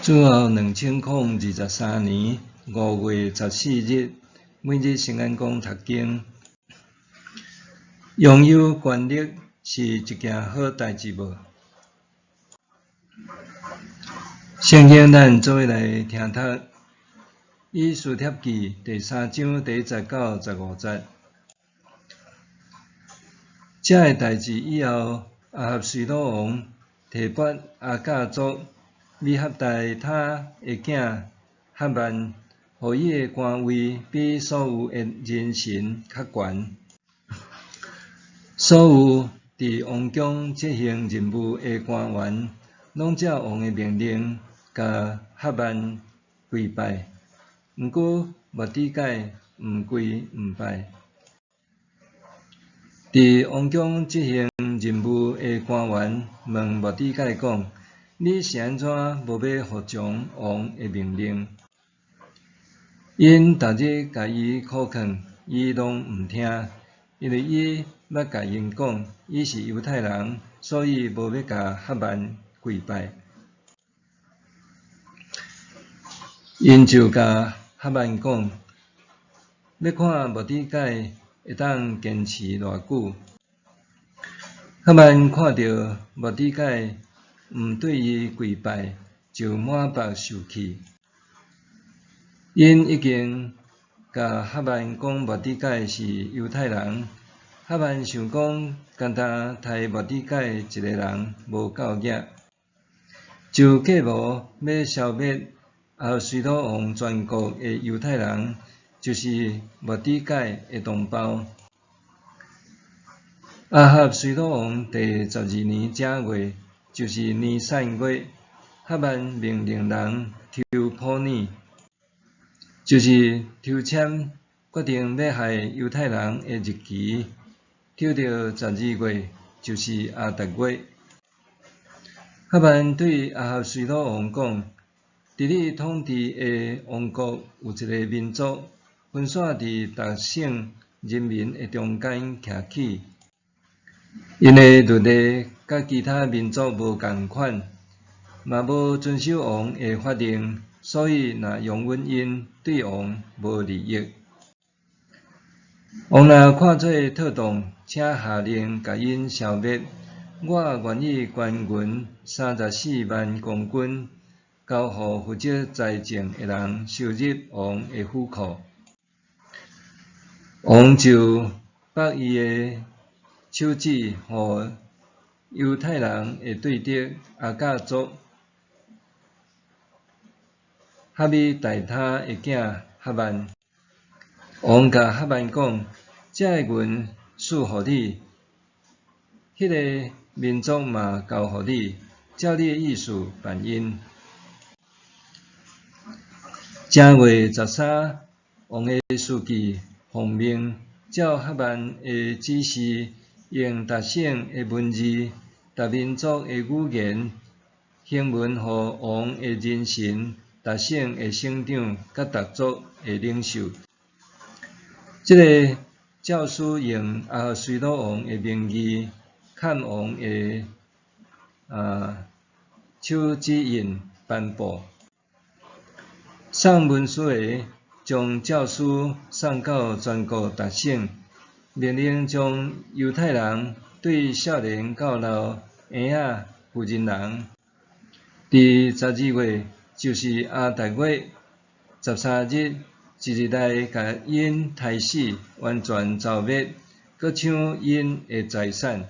主后2023年5月14日，每日圣安宫读经。拥有权力是一件好代志无？圣经咱做伙来听读《以斯帖记》第3章第19、15节。这个代志以后，亚哈随鲁王提拔亚甲族米哈大他的囝哈曼，予伊的官位比所有的人臣较悬。所有伫王宫执行任务的官员，拢照王的命令，甲哈曼跪拜。毋过末底改毋跪毋拜。伫王宫执行任务的官员问末底改讲：“你是安怎无要服从王的命令？”因逐日甲伊苦劝，伊拢毋听，因为伊捌甲因讲，伊是犹太人，所以无要甲哈曼跪拜。因就甲哈曼讲，要看末底改会当坚持偌久。哈曼看到末底改毋对伊跪拜，就满腹受气。因已经甲哈曼讲末底改是犹太人，哈曼想讲单单杀末底改一个人无够额，就计谋要消灭亚哈随鲁王全国的犹太人，就是末底改的同胞。亚哈随鲁王第12年正月，就是尼散月，哈曼命令人抽普珥，就是抽签，决定要害犹太人的日期，抽到12月，就是亚达月。哈曼对亚哈随鲁王讲：“伫你统治的王国有一个民族，分散伫逐省人民的中间徛起。因的律例甲其他民族无共款，嘛无遵守王的法令，所以若容允因，对王无利益。王若看做妥当，请下令甲因消灭。我愿意捐银34万公斤，交予负责财政的人收入王的府库。”王就拨伊的手指予犹太人的对敌亚甲族哈米大他的囝哈曼。王甲哈曼讲：“这个银赐予你，迄个民族嘛交予你，照你的意思办因。”正月13，王的书记奉命照哈曼的指示，用逐省的文字、逐民族的语言，行文予王的人臣、逐省的省长甲逐族的领袖。这个诏书用亚哈随鲁王的名义，嵌王的手指印颁布。送文书的将诏书送到全国逐省，命令将犹太人对少年到老、婴仔、妇人人，伫12月，就是亚达月13日，一日内甲因杀死，完全消灭，搁抢因的财产。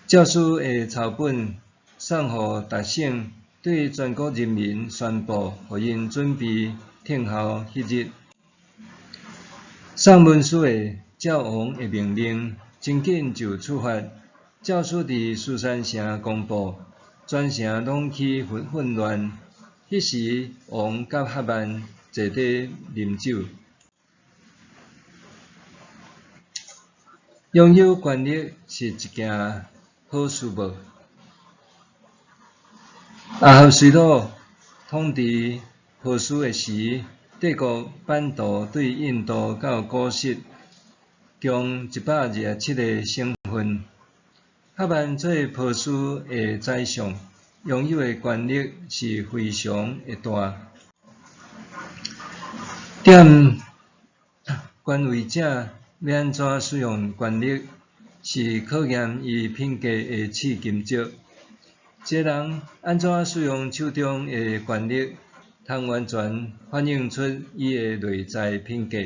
诏书的草本送予逐省，对全国人民宣布，予因准备听候迄日。送文书的照王的命令，真紧就出发。诏书伫苏珊城公布，全城拢起混乱。迄时，王甲哈曼坐底啉酒。拥有权力是一件好事无？亚哈随鲁统治波斯的时，帝国版图对印度到古实共127个省份。哈曼做波斯的宰相，拥有的权力是非常的大。点权威者要安怎使用权力，是考验伊品格的试金石。一个人安怎使用手中的权力，通完全反映出伊的内在品格。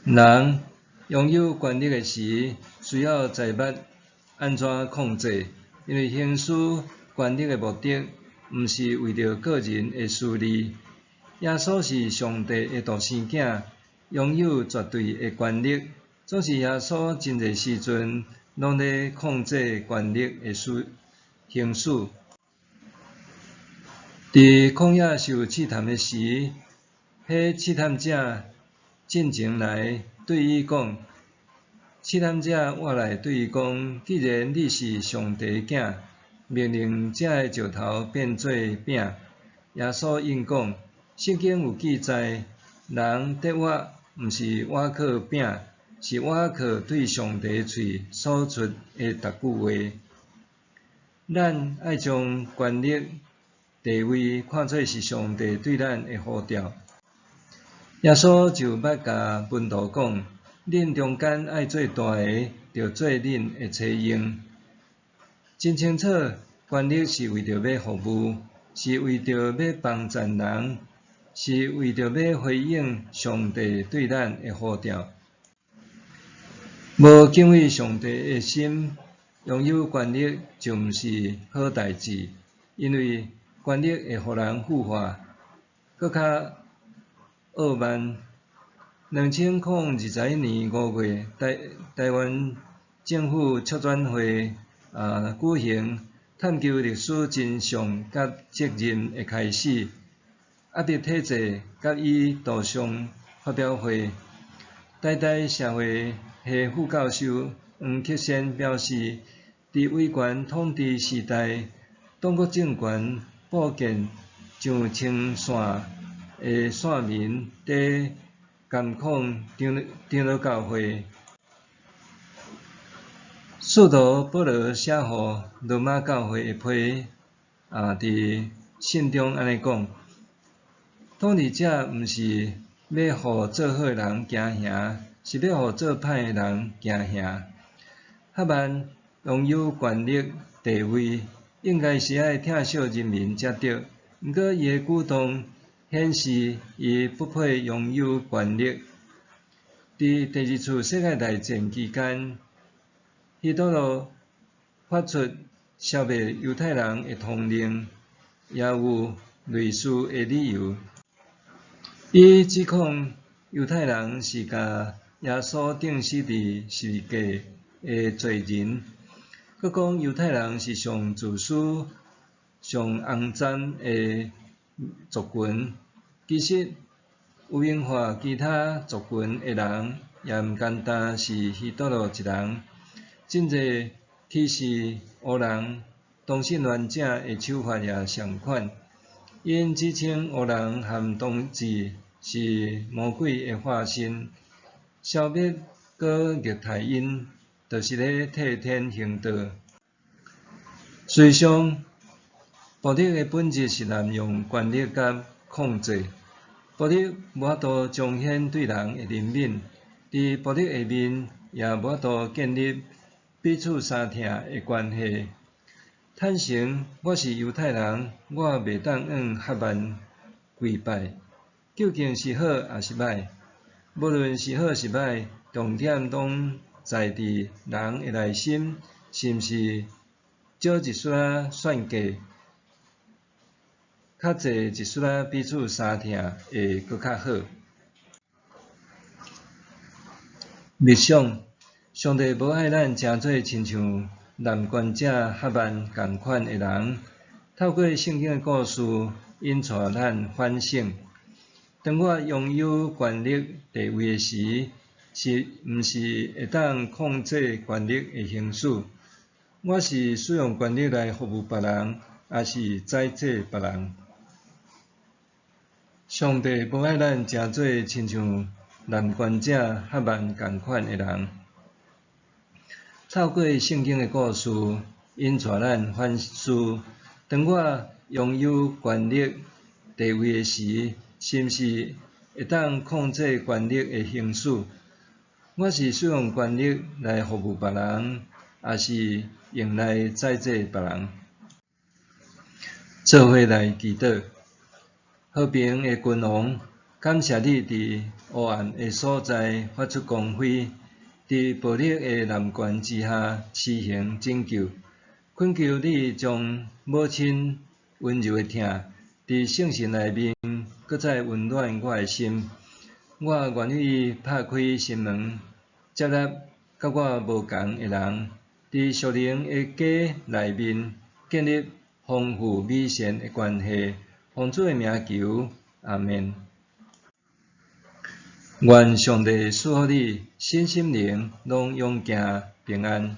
人拥有权力的时，需要知捌安怎控制，因为行使权力的目的，毋是为着个人的私利。耶稣是上帝的独生囝，拥有绝对的权力。总是耶稣真侪时阵，拢咧控制权力的行使。伫旷野受试探的时，迄试探者进前来对伊讲，试探者我来对伊讲，既然你是上帝的囝，命令这的石头变做饼。耶稣应讲，圣经有记载，人得活，毋是倚靠饼，是倚靠对上帝的喙所出的逐句话。咱爱将权力、地位看作是上帝对咱的呼召。耶稣就捌甲门徒讲，恁中间爱做大个，着做恁的妻佣。真清楚，权力是为着要服务，是为着要帮助人，是为着要回应上帝对咱的呼召。无敬畏上帝的心，拥有权力就毋是好代志，因为权力会互人腐化，搁较傲慢。2021年5月，台湾政府促转会举行探究历史真相甲责任的开始。压迫体制甲伊图像发表会，台大社会系副教授黄克先表示，伫威权统治时代，党国政权布建上千线的线民伫监控长老教会。使徒保罗写予罗马教会的批，伫信中安尼讲：统治者毋是要互做好的人行刑，是要互做歹的人行刑。赫曼拥有权力地位，应该是爱疼惜人民才对。毋过伊的举动显示伊不配拥有权力。伫第二次世界大战期间，希特勒发出消灭犹太人的通令，也有类似的理由。伊指控犹太人是甲耶稣钉死伫十字架的罪人，佮讲犹太人是上自私、上肮脏的族群。其实有明化其他族群的人，也毋简单是希特勒一人。真侪歧视黑人、同性恋者的手法也相款。因指称黑人和同志是魔鬼的化身，消灭佮虐待因，就是咧替天行道。事实上，暴力的本质是滥用权力甲控制。暴力无法度彰显对人的怜悯，伫暴力下面也无法度建立彼此相疼的关系。坦诚，我是犹太人，我袂当向赫曼跪拜。究竟是好还是歹？无论是好是歹，重点拢在伫人的内心，是毋是少一丝仔算计，较侪一丝仔彼此相疼会搁较好。默想，上帝无爱咱成做亲像男权者赫曼共款的人，透过圣经的故事引带咱反省。当我拥有权力地位的时，是毋是会当控制权力的行使？我是使用权力来服务别人，还是宰制别人？上帝无爱咱成做亲像男权者赫曼共款的人。透过圣经的故事，引带咱反思：当我拥有权力、地位的时，是毋是会当控制权力的行使？我是使用权力来服务别人，还是用来宰制别人？做伙来祈祷，和平的君王，感谢你伫黑暗的所在发出光辉，伫暴力的南权之下施行拯救。恳求你将母亲温柔的疼，伫圣神内面，搁再温暖我的心。我愿意拍开心门，接纳甲我无同的人，伫属灵的家内面建立丰富美善的关系。奉主的名求，阿们。愿上帝赐予你身心灵拢永行平安。